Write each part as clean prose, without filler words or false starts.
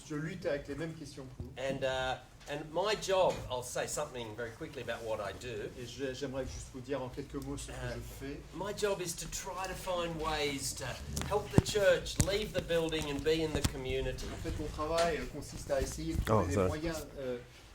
je lutte avec les mêmes questions que vous. And my job, I'll say something very quickly about what I do. Et j'aimerais juste vous dire en quelques mots ce que je fais. My job is to try to find ways to help the church leave the building and be in the community. En fait, mon travail consiste à essayer de trouver des moyens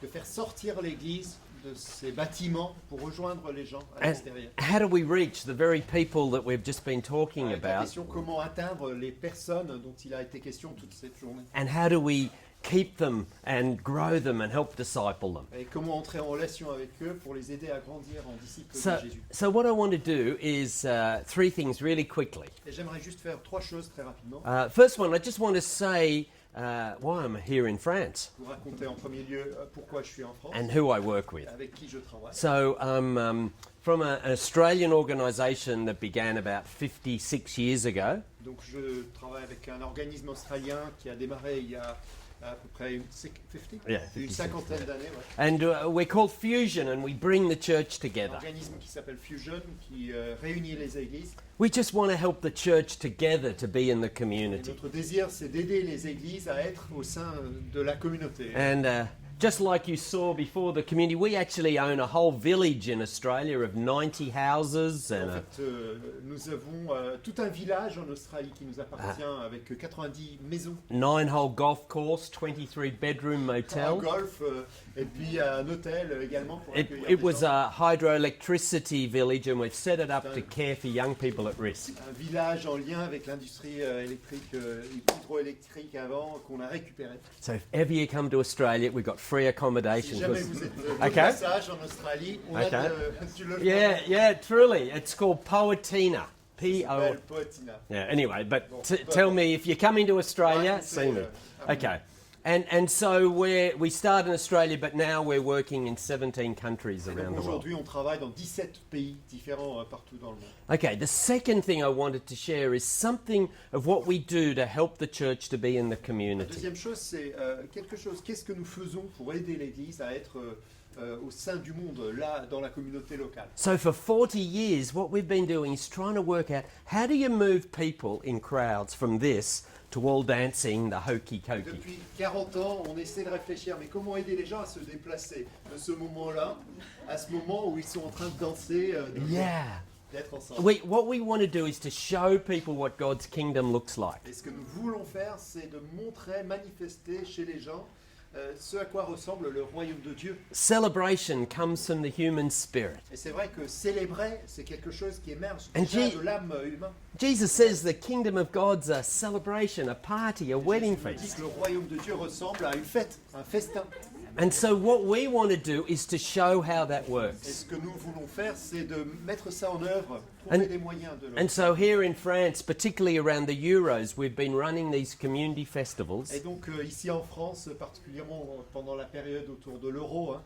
de faire sortir l'Église de ces bâtiments pour rejoindre les gens à l'extérieur. How do we reach the very people that we've just been talking Avec la about? question comment atteindre les personnes dont il a été question toute cette journée. And how do we keep them and grow them and help disciple them? Et comment entrer en relation avec eux pour les aider à grandir en disciples de Jésus. So what I want to do is three things really quickly. Et j'aimerais juste faire trois choses très rapidement. First one, I just want to say why I'm here in France Vous raconter en premier lieu pourquoi je suis en France, and who I work with. avec qui je travaille. So I'm from an Australian organisation that began about 56 years ago. Donc je travaille avec un organisme australien qui a démarré il y a à peu près une cinquantaine d'années. Ouais. And we're called Fusion and we bring the church Un together. organisme qui s'appelle Fusion, qui réunit les églises. We just want to help the church together to be in the Et community. notre désir, c'est d'aider les églises à être au sein de la communauté. And just like you saw before the community, we actually own a whole village in Australia of 90 houses. En And fait, nous avons tout un village en Australie qui nous appartient avec 90 maisons, 9 whole golf course, 23 bedroom un motel. golf et puis un hôtel également pour accueillir It des was gens. a hydroelectricity village and we've set it up to care for young people at risk. Un village en lien avec l'industrie hydroélectrique avant qu'on a récupéré. So if ever you come to Australia, we've got free Si accommodation. jamais vous êtes de Okay. passage en Australie, on a du logement. Yeah, truly. It's called Poatina. Ça s'appelle P-O... Poatina. Yeah, anyway, but tell me, if you're coming to Australia, see me. Okay. And so we start in Australia, but now we're working in 17 countries Et around donc the world. aujourd'hui, on travaille dans 17 pays différents partout dans le monde. Okay, the second thing I wanted to share is something of what we do to help the church to be in the La community. deuxième chose, c'est quelque chose. Qu'est-ce que nous faisons pour aider l'Église à être au sein du monde, là, dans la communauté locale? So for 40 years, what we've been doing is trying to work out how do you move people in crowds from this to all dancing the hokey cokey. Depuis 40 ans, on essaie de réfléchir, mais comment aider les gens à se déplacer de ce moment-là à ce moment où ils sont en train de danser, Yeah. d'être ensemble. What we want to do is to show people what God's kingdom looks like. Et ce que nous voulons faire, c'est de montrer, manifester chez les gens ce à quoi ressemble le royaume de Dieu. Celebration comes from the human spirit. Et c'est vrai que célébrer, c'est quelque chose qui émerge And déjà Je- de l'âme humaine. Jesus says the kingdom of God's a celebration, a party, a wedding Jésus nous dit feast. que le royaume de Dieu ressemble à une fête, un festin. And so what we want to do is to show how that Et works. ce que nous voulons faire, c'est de mettre ça en œuvre, And- trouver des moyens de le And so here in France, particularly around the Euros, we've been running these community festivals. Et donc ici en France, particulièrement pendant la période autour de l'euro,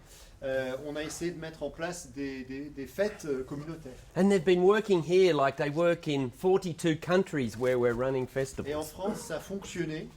on a essayé de mettre en place des fêtes communautaires. And they've been working here like they work in 42 countries where we're running Et en festivals. France, ça fonctionnait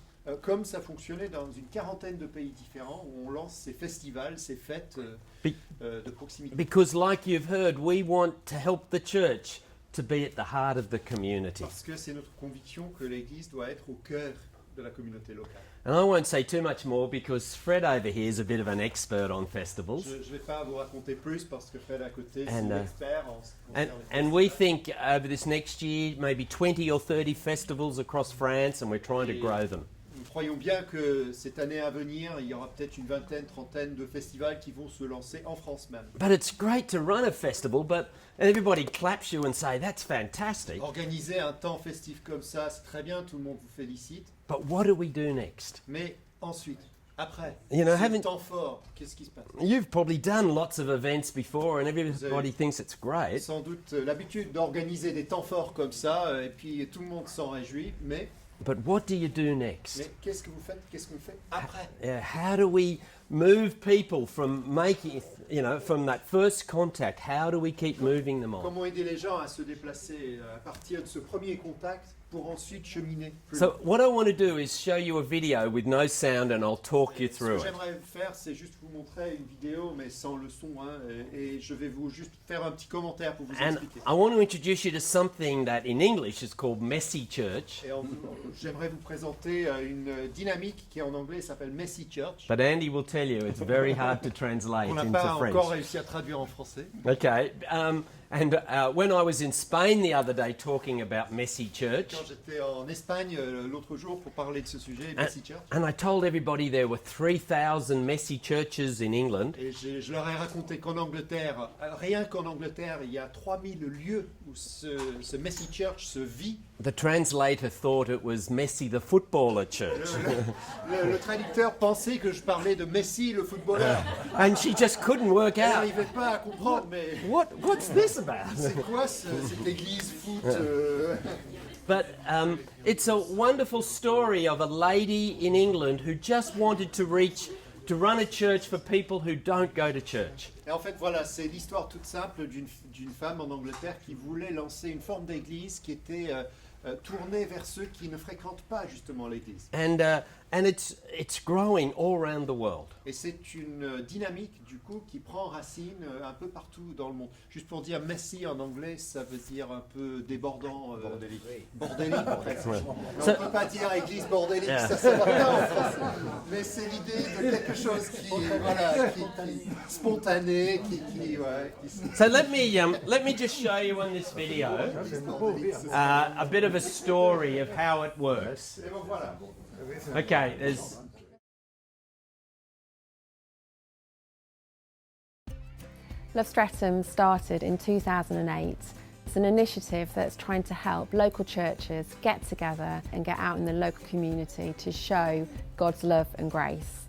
comme ça fonctionnait dans une quarantaine de pays différents où on lance ces festivals, ces fêtes de proximité. Because like you've heard, we want to help the church to be at the heart of the community. Parce que c'est notre conviction que l'Église doit être au cœur de la communauté locale. And I won't say too much more because Fred over here is a bit of an expert on festivals. Je ne vais pas vous raconter plus parce que Fred à côté, c'est And, l'expert en ce qui And, concerne les and we think over this next year, maybe 20 or 30 festivals across France, and we're trying to grow them. Nous croyons bien que cette année à venir, il y aura peut-être une vingtaine, trentaine de festivals qui vont se lancer en France même. But it's great to run a festival, but everybody claps you and say, that's fantastic. Organiser un temps festif comme ça, c'est très bien, tout le monde vous félicite. But what do we do next? Mais ensuite, après, You know, ce haven't- temps fort, qu'est-ce qui se passe? You've probably done lots of events before and everybody thinks it's great. Sans doute l'habitude d'organiser des temps forts comme ça, et puis tout le monde s'en réjouit, mais But what do you do next? qu'est-ce que vous faites? Qu'est-ce qu'on fait après? Yeah, how do we move people from making, from that first contact? How do we keep moving them on? Comment aider les gens à se déplacer à partir de ce premier contact? pour ensuite cheminer. So what I want to do is show you a video with no sound and I'll talk you Ce que through it. j'aimerais faire, c'est juste vous montrer une vidéo, mais sans le son, hein, et je vais vous juste faire un petit commentaire pour vous And expliquer. I want to introduce you to something that in English is called Messy Church. Et j'aimerais vous présenter une dynamique qui en anglais s'appelle Messy Church. But Andy will tell you it's very hard to translate On n'a into pas French. encore réussi à traduire en français. Okay, and when I was in Spain the other day talking about Messy Church, Quand j'étais en Espagne l'autre jour pour parler de ce sujet, Messy Church, and I told everybody there were 3,000 messy churches in England, et je leur ai raconté qu'en Angleterre, rien qu'en Angleterre, il y a 3000 lieux où ce Messy Church se vit. the translator thought it was Messi the footballer church. Le traducteur pensait que je parlais de Messi, le footballeur. And she just couldn't work Elle out, n'arrivait pas à comprendre, mais what's this about? c'est quoi cette église foot But it's a wonderful story of a lady in England who just wanted to run a church for people who don't go to church. Et en fait, voilà, c'est l'histoire toute simple d'une femme en Angleterre qui voulait lancer une forme d'église qui était tournée vers ceux qui ne fréquentent pas justement l'église. And it's growing all around the world. Et c'est une dynamique du coup qui prend racine un peu partout dans le monde. Juste pour dire messy en anglais, ça veut dire un peu débordant, bordélique en fait. On ne peut pas dire église bordélique, Yeah. ça va pas en français. Mais c'est l'idée de quelque chose qui spontané, So let me just show you on this video a bit of a story of how it works. Et bon, voilà. Okay, there's Love Streatham started in 2008. It's an initiative that's trying to help local churches get together and get out in the local community to show God's love and grace.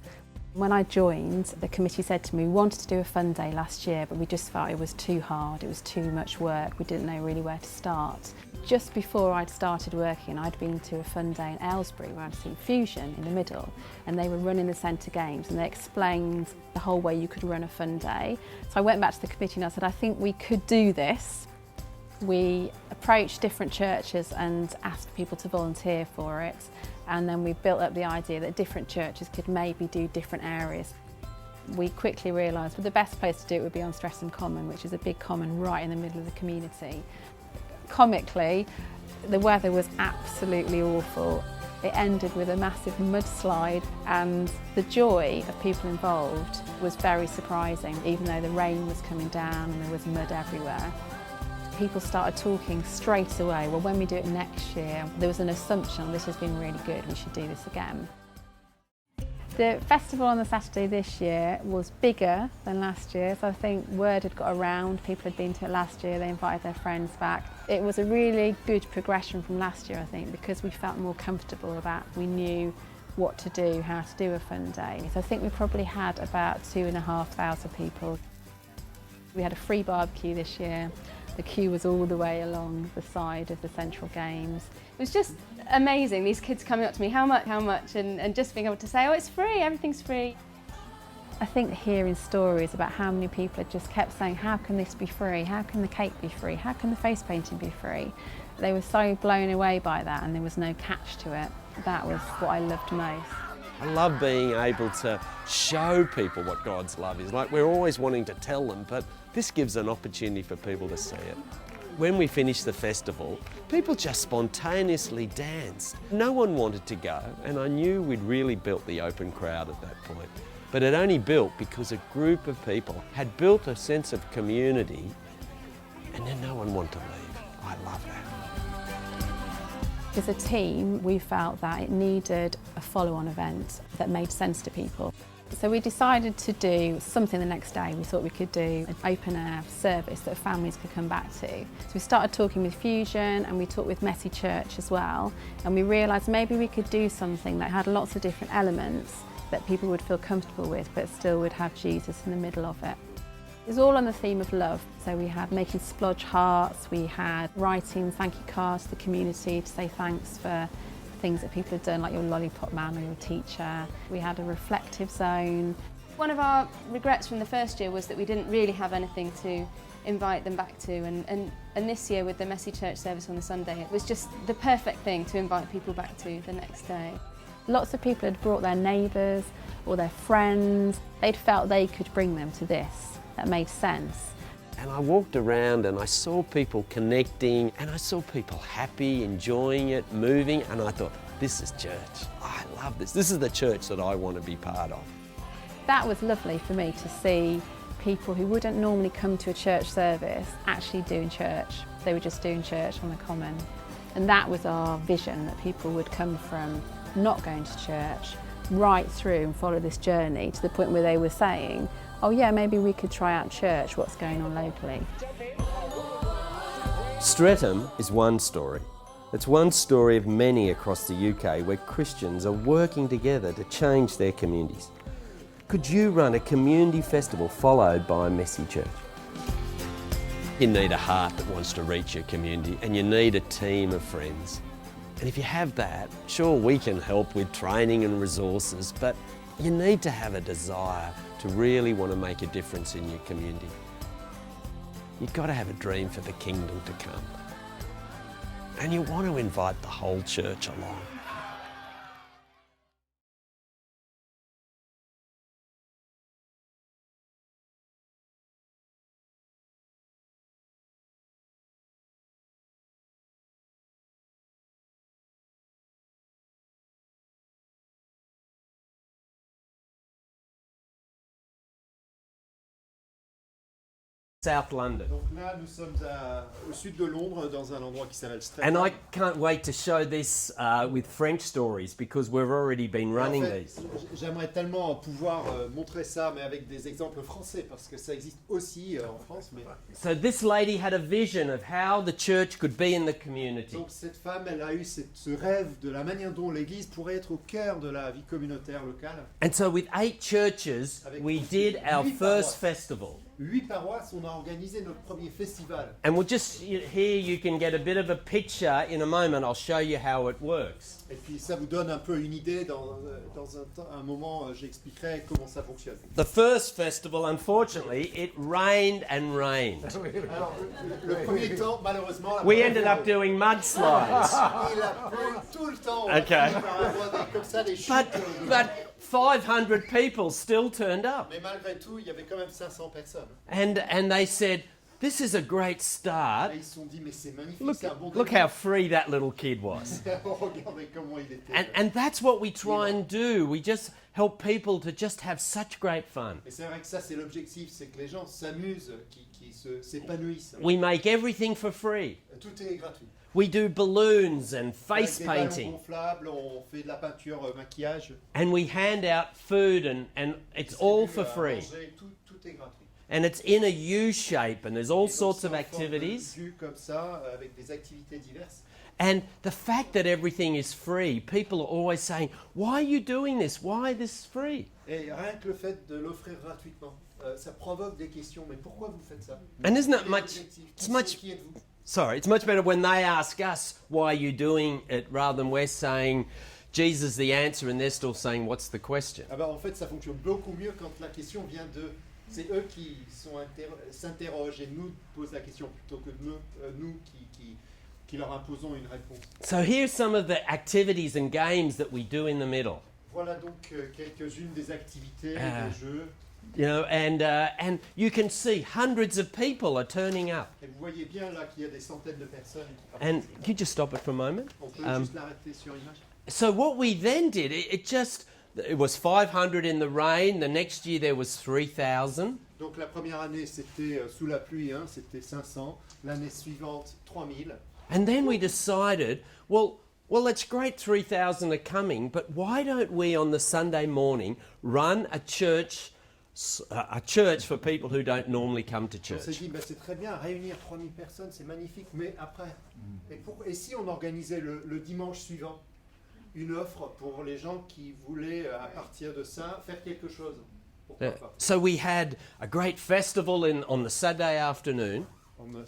When I joined, the committee said to me, we wanted to do a fun day last year, but we just felt it was too hard, it was too much work, we didn't know really where to start. Just before I'd started working, I'd been to a fun day in Aylesbury where I'd seen Fusion in the middle, and they were running the centre games, and they explained the whole way you could run a fun day. So I went back to the committee and I said, I think we could do this. We approached different churches and asked people to volunteer for it, and then we built up the idea that different churches could maybe do different areas. We quickly realised the best place to do it would be on Streatham Common, which is a big common right in the middle of the community. Comically, the weather was absolutely awful. It ended with a massive mudslide, and the joy of people involved was very surprising, even though the rain was coming down and there was mud everywhere. People started talking straight away, well, when we do it next year, there was an assumption this has been really good, we should do this again. The festival on the Saturday this year was bigger than last year, so I think word had got around, people had been to it last year, they invited their friends back. It was a really good progression from last year, I think, because we felt more comfortable about, we knew what to do, how to do a fun day. So I think we probably had about 2,500 people. We had a free barbecue this year. The queue was all the way along the side of the Central Games. It was just amazing, these kids coming up to me, how much, and just being able to say, oh, it's free, everything's free. I think hearing stories about how many people had just kept saying, how can this be free? How can the cake be free? How can the face painting be free? They were so blown away by that, and there was no catch to it. That was what I loved most. I love being able to show people what God's love is. Like, we're always wanting to tell them, but this gives an opportunity for people to see it. When we finished the festival, people just spontaneously danced. No one wanted to go, and I knew we'd really built the open crowd at that point. But it only built because a group of people had built a sense of community, and then no one wanted to leave. I love that. As a team, we felt that it needed a follow-on event that made sense to people. So we decided to do something the next day. We thought we could do an open-air service that families could come back to. So we started talking with Fusion, and we talked with Messy Church as well, and we realised maybe we could do something that had lots of different elements that people would feel comfortable with, but still would have Jesus in the middle of it. It was all on the theme of love. So we had making splodge hearts, we had writing thank you cards to the community to say thanks for things that people had done, like your lollipop man or your teacher. We had a reflective zone. One of our regrets from the first year was that we didn't really have anything to invite them back to. And this year with the Messy Church service on the Sunday, it was just the perfect thing to invite people back to the next day. Lots of people had brought their neighbours or their friends. They'd felt they could bring them to this. That made sense. And I walked around and I saw people connecting and I saw people happy, enjoying it, moving, and I thought, this is church. I love this. This is the church that I want to be part of. That was lovely for me to see people who wouldn't normally come to a church service actually doing church. They were just doing church on the common. And that was our vision, that people would come from not going to church right through and follow this journey to the point where they were saying, oh yeah, maybe we could try out church, what's going on locally. Streatham is one story. It's one story of many across the UK where Christians are working together to change their communities. Could you run a community festival followed by a messy church? You need a heart that wants to reach your community, and you need a team of friends. And if you have that, sure, we can help with training and resources, but you need to have a desire to really want to make a difference in your community. You've got to have a dream for the kingdom to come. And you want to invite the whole church along. South London. Donc là, nous sommes au sud de Londres, dans un endroit qui s'appelle Streatham. And I can't wait to show this with French stories because we've already been running these. J'aimerais tellement pouvoir montrer ça, mais avec des exemples français, parce que ça existe aussi en France. Mais... So this lady had a vision of how the church could be in the community. Donc cette femme, elle a eu ce rêve de la manière dont l'Église pourrait être au cœur de la vie communautaire locale. And so with 8 churches, we did our first festival. 8 paroisses, on a organisé notre premier festival. And we'll just, here you can get a bit of a picture in a moment. I'll show you how it works. Et puis ça vous donne un peu une idée, dans un moment j'expliquerai comment ça fonctionne. The first festival, unfortunately, it rained and rained. Alors, le premier temps, malheureusement... We ended up doing mudslides. Il a plu tout le temps. Okay. Comme ça, des chutes. But 500 people still turned up. Mais malgré tout, il y avait quand même 500 personnes. And they said, this is a great start. Et ils se sont dit, mais c'est magnifique, c'est un bon Look how free that little kid was. Regardez comment il était. And that's what we try and do. We just help people to just have such great fun. Et c'est vrai que ça, c'est l'objectif, c'est que les gens s'amusent, qui s'épanouissent. We make everything for free. Tout est gratuit. We do balloons and face painting. Gonflables, on fait de la peinture, maquillage. And we hand out food and it's all for free. Manger, tout est gratuit. And it's in a U shape and there's all sorts of C'est en forme de activities. U comme ça, avec des activités diverses. And the fact that everything is free, people are always saying, why are you doing this? Why this free? Et rien que le fait de l'offrir gratuitement, ça provoque des questions. Mais pourquoi vous faites ça? And isn't it Quel est much, l'objectif? it's Qui much, c'est, qui êtes-vous? sorry, it's much better when they ask us, why are you doing it, rather than we're saying, Jesus is the answer, and they're still saying, what's the question? Ah bah, en fait, ça fonctionne beaucoup mieux quand la question vient de... C'est eux qui s'interrogent et nous posent la question plutôt que nous qui leur imposons une réponse. So here's some of the activities and games that we do in the middle. Voilà donc quelques-unes des activités, des jeux. You know, and you can see hundreds of people are turning up. Et vous voyez bien là qu'il y a des centaines de personnes qui And participent. can you just stop it for a moment? On peut juste l'arrêter sur image. So what we then did, it was 500 in the rain. The next year there was 3,000. Donc la première année c'était sous la pluie, hein, c'était 500. L'année suivante 3000. And then we decided, well, it's great 3,000 are coming, but why don't we on the Sunday morning run a church for people who don't normally come to On s'est church? dit, bah, c'est très bien, réunir 3000 personnes, c'est magnifique, mais après, et si on organisait le dimanche suivant une offre pour les gens qui voulaient, à partir de ça, faire quelque chose? Pourquoi pas? So we had a great festival on the Saturday afternoon. Donc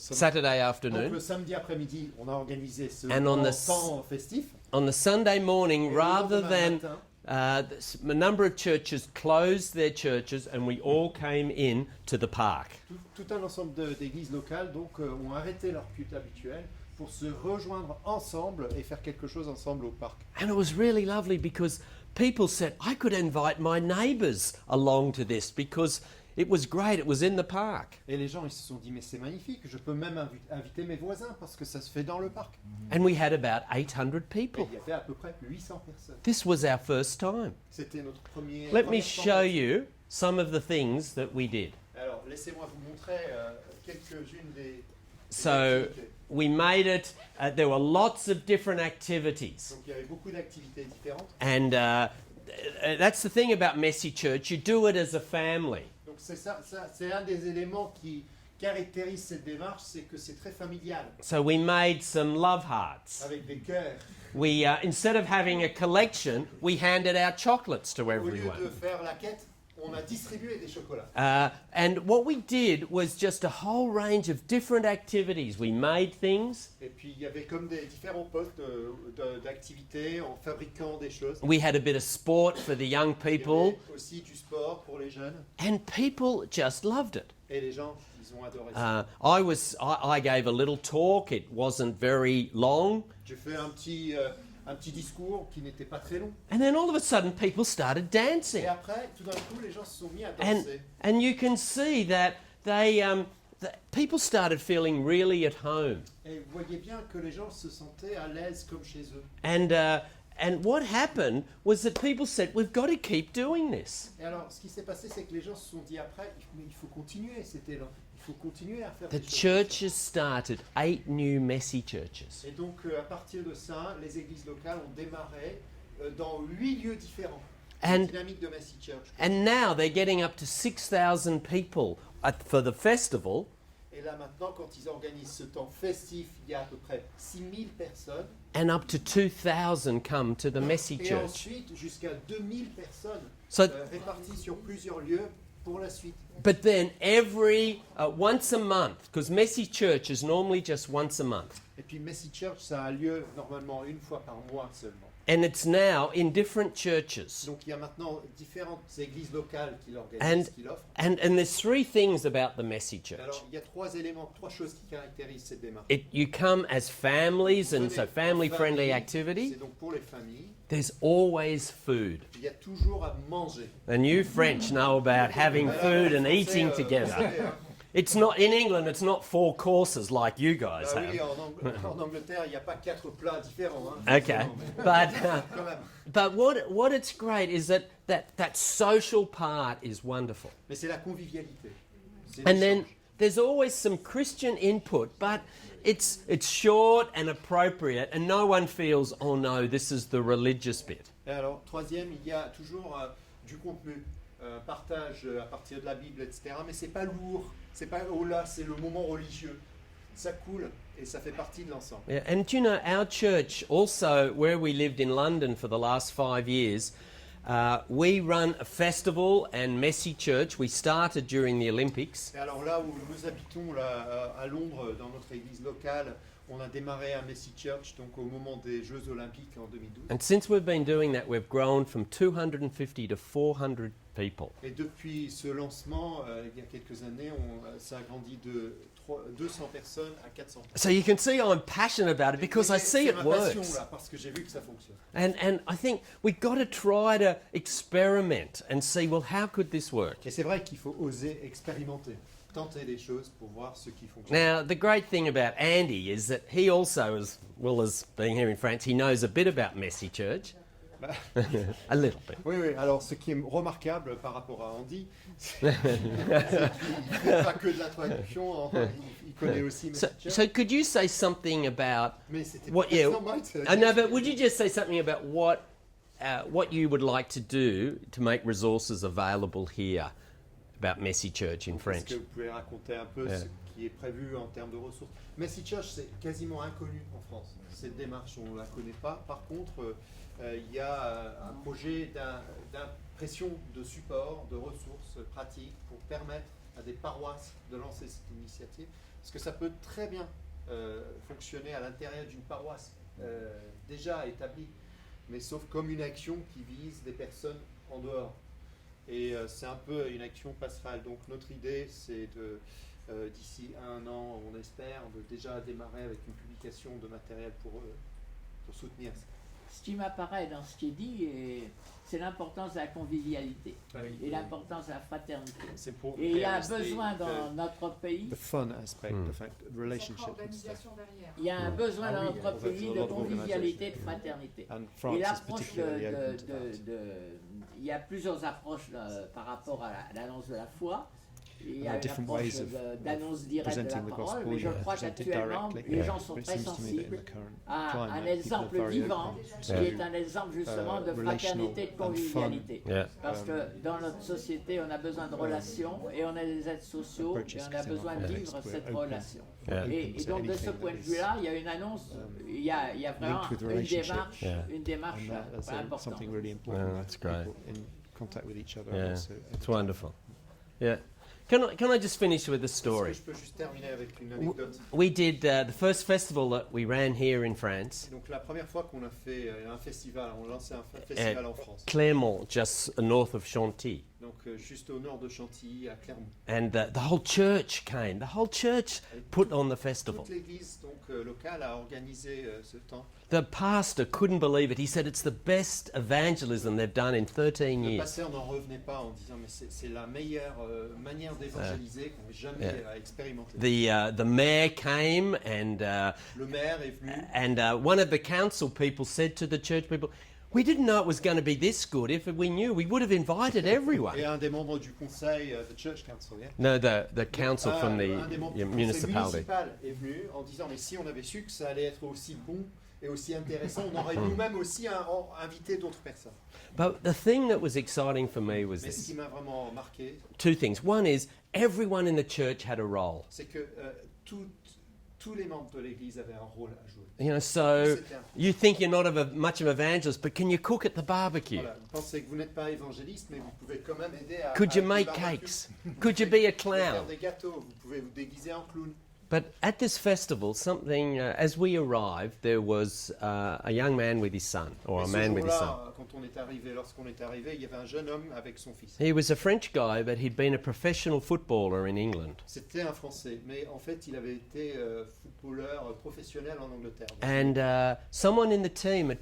le samedi après-midi, on a organisé ce And on the temps festif. On the Sunday morning, Et le rather lendemain than matin, a number of churches closed their churches and we all came in to the park. Tout un ensemble d'églises locales donc ont arrêté leur culte habituel pour se rejoindre ensemble et faire quelque chose ensemble au parc. And it was really lovely because people said, I could invite my neighbours along to this because it was great, it was in the park. Et les gens ils se sont dit mais c'est magnifique, je peux même inviter mes voisins parce que ça se fait dans le parc. And we had about 800 Et people. il y avait à peu près 800 personnes. This was our first time. C'était notre premier. Let me première show tentative. you some of the things that we did. Alors laissez-moi vous montrer quelques-unes des So activités. we made it, there were lots of different activities. Donc il y avait beaucoup d'activités différentes. And that's the thing about Messy Church, you do it as a family. Donc c'est un des éléments qui caractérise cette démarche, c'est que c'est très familial, So we made some love hearts. avec des cœurs. We, instead of having a collection, we handed out chocolates to Au lieu de everyone. faire la quête, on a distribué des chocolats. And what we did was just a whole range of different activities. We made things. Et puis il y avait comme des différents postes d'activités en fabriquant des choses. We had a bit of sport for the young Il y people. avait aussi du sport pour les jeunes. And people just loved it. Et les gens, ils ont adoré ça. I gave a little talk. It wasn't very long. J'ai fait un petit discours qui n'était pas très long. And then all of a sudden, people started dancing. Et après, tout d'un coup, les gens se sont mis à And, danser. and you can see that people started feeling really at home. Et vous voyez bien que les gens se sentaient à l'aise comme chez eux. And what happened was that people said, we've got to keep doing this. Et alors, ce qui s'est passé, c'est que les gens se sont dit après, mais il faut continuer cet élan. Il faut continuer à faire The des choses. churches started 8 new Messy churches. Et donc, à partir de ça, les églises locales ont démarré dans 8 lieux différents. And- La dynamique de Messy Church. And now they're getting up to 6,000 people for the festival. Et là maintenant, quand ils organisent ce temps festif, il y a à peu près 6000 personnes. And up to 2,000 come to the Messy Et church. ensuite, jusqu'à 2000 personnes So, réparties sur plusieurs lieux pour la suite. but then once a month, because Messy church is normally just once a month. Et puis Messy Church, ça a lieu normalement une fois par mois seulement. And it's now in different churches. Donc il y a maintenant différentes églises locales qui And, l'organisent, qui l'offrent. and there's 3 things about the Messy church. Alors il y a 3 éléments, 3 choses qui caractérisent cette démarche. You come as families, and Venez so en family-friendly famille, activity. C'est donc pour les familles. There's always food. Il y a toujours à manger. And you French know about having food and eating together. It's not in England. It's not 4 courses like you guys Bah oui, have. en Angleterre, il n'y a pas 4 plats différents. Hein, Okay, forcément, mais but quand même. but what it's great is that social part is wonderful. Mais c'est la convivialité. C'est And then l'échange. there's always some Christian input, but it's short and appropriate, and no one feels, oh no, this is the religious bit. Et alors, troisième, il y a toujours du contenu, partage à partir de la Bible, etc. Mais c'est pas lourd, c'est pas oh là, c'est le moment religieux. Ça coule et ça fait partie de l'ensemble. Yeah, and you know, our church also, where we lived in London for the last 5 years, we run a festival and Messy Church. We started during the Olympics. Et alors là où nous habitons, là, à Londres, dans notre église locale, on a démarré à Messy Church, donc au moment des Jeux Olympiques en 2012. And since we've been doing that, we've grown from 250 to 400 people. Et depuis ce lancement, il y a quelques années, ça a grandi de 200 personnes à 400 personnes. So you can see I'm passionate about it because I see C'est it ma passion, works. là, parce que j'ai vu que ça fonctionne. And I think we've got to try to experiment and see, well, how could this work? Et c'est vrai qu'il faut oser expérimenter, tenter des choses pour voir ce qui fonctionne. Now, the great thing about Andy is that he also, as well as being here in France, he knows a bit about Messy Church. A little bit. Oui, oui, alors ce qui est remarquable par rapport à Andy, c'est qu'il ne fait pas que de la traduction, il connaît aussi Messy Church. So could you say something about Mais c'était what? pas Yeah, ça, Mike. I know, but would you just say something about what you would like to do to make resources available here about Messy Church in Est-ce French? que vous pouvez raconter un peu ce qui est prévu en termes de ressources? Messy Church, c'est quasiment inconnu en France. Cette démarche, on ne la connaît pas. Par contre, il y a un projet d'impression de support, de ressources pratiques pour permettre à des paroisses de lancer cette initiative. Parce que ça peut très bien fonctionner à l'intérieur d'une paroisse déjà établie. mais sauf comme une action qui vise des personnes en dehors. Et c'est un peu une action passerelle. Donc notre idée, c'est de, d'ici 1 an, on espère, de déjà démarrer avec une publication de matériel pour soutenir ça. Ce qui m'apparaît dans ce qui est dit, c'est l'importance de la convivialité et l'importance de la fraternité. Et il y a un besoin dans notre pays. The fun aspect, the fact, relationship. Il y a un besoin dans notre pays de convivialité, de fraternité. Et l'approche il y a plusieurs approches par rapport à l'annonce de la foi. Il y a une approche d'annonce directe de la parole, mais je crois qu'actuellement, les gens sont très sensibles à un exemple vivant, qui est un exemple justement de fraternité et de convivialité. Parce que dans notre société, on a besoin de relations, et on a des aides sociaux, et on a besoin de vivre cette relation. Et donc de ce point de vue-là, il y a une annonce, il y a vraiment une démarche importante. That's great. In contact with each other. Yeah, Also. it's wonderful. Yeah. Can I just finish with a story? Est-ce que je peux juste terminer avec une anecdote? We did the first festival that we ran here in France, Donc la première fois qu'on a fait un festival, on lançait un festival en France. Clermont, just north of Chantilly. Donc juste au nord de Chantilly, à Clermont. And the whole church came. The whole church put on the festival. Toute l'église donc locale a organisé ce temps. The pastor couldn't believe it. He said it's the best evangelism they've done in 13 Le years. pasteur n'en revenait pas en disant mais c'est la meilleure manière d'évangéliser qu'on ait jamais expérimenté. The mayor came and Le maire est venu. and one of the council people said to the church people, "We didn't know it was going to be this good. If we knew, we would have invited everyone." Et un des membres du conseil, the church council, yeah? No, the council from the un des membres du conseil municipality. municipal est venu en disant mais si on avait su que ça allait être aussi bon et aussi intéressant, on aurait nous-mêmes aussi invité d'autres personnes. But the thing that was exciting for me was Mais ce qui this. m'a vraiment marqué, 2 things. One is everyone in the church had a role. c'est que tous les membres de l'église avaient un rôle à jouer. You know, so C'était un- you think you're not much of an evangelist, but can you cook at the barbecue? Voilà, vous pensez que vous n'êtes pas évangéliste, mais vous pouvez quand même aider à Could you à make barbecue. cakes? Could you be a Vous pouvez faire clown? des gâteaux, vous pouvez vous déguiser en clown. But at this festival, something, as we arrived, there was a young man with his son, or Et a ce man with his son. jour-là, lorsqu'on est arrivé, il y avait un jeune homme avec son fils. He was a French guy, but he'd been a professional footballer in England. C'était un Français, mais en fait, il avait été footballeur professionnel en Angleterre. And someone in the team had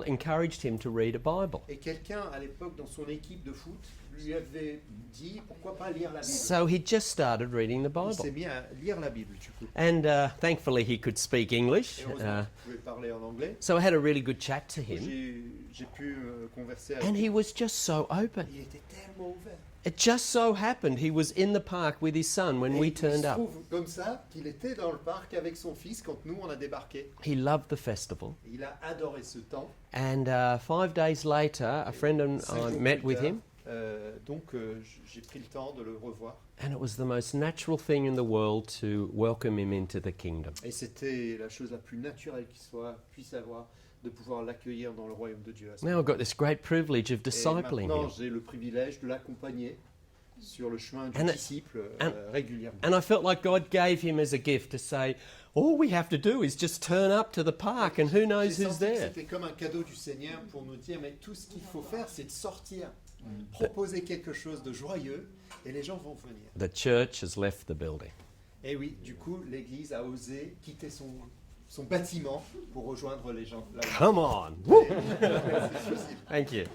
encouraged him to read a Bible. Et quelqu'un à l'époque dans son équipe de foot lui avait dit pourquoi pas lire la Bible. So he just started reading the Il s'est Bible. mis à lire la Bible du coup. And thankfully he could speak English. Et heureusement, il pouvait parler en anglais. So I had a really good chat to him. J'ai pu converser avec And lui. he was just so open. Il était tellement ouvert. It just so happened he was in the park with his son when Et we il turned se up. trouve comme ça qu'il était dans le parc avec son fils quand nous on a débarqué. He loved the festival. Et il a adoré ce temps. And 5 days later, a friend and 5 I jours met plus with tard, him. Donc j'ai pris le temps de le revoir. And it was the most natural thing in the world to welcome him into the kingdom. Et c'était la chose la plus naturelle qui puisse avoir, de pouvoir l'accueillir dans le royaume de Dieu. À ce Now I've got this great privilege of Et discipling maintenant, him. j'ai le privilège de l'accompagner sur le chemin du And- disciple and- régulièrement. And I felt like God gave him as a gift to say, all we have to do is just turn up to the park and who knows J'ai who's senti que there. c'était comme un cadeau du Seigneur pour nous dire, mais tout ce qu'il faut faire, c'est de sortir, proposer quelque chose de joyeux, et les gens vont venir. The church has left the building. Et oui, du coup, l'Église a osé quitter son bâtiment pour rejoindre les gens. Là où Come on! Woo! c'est possible. Thank you.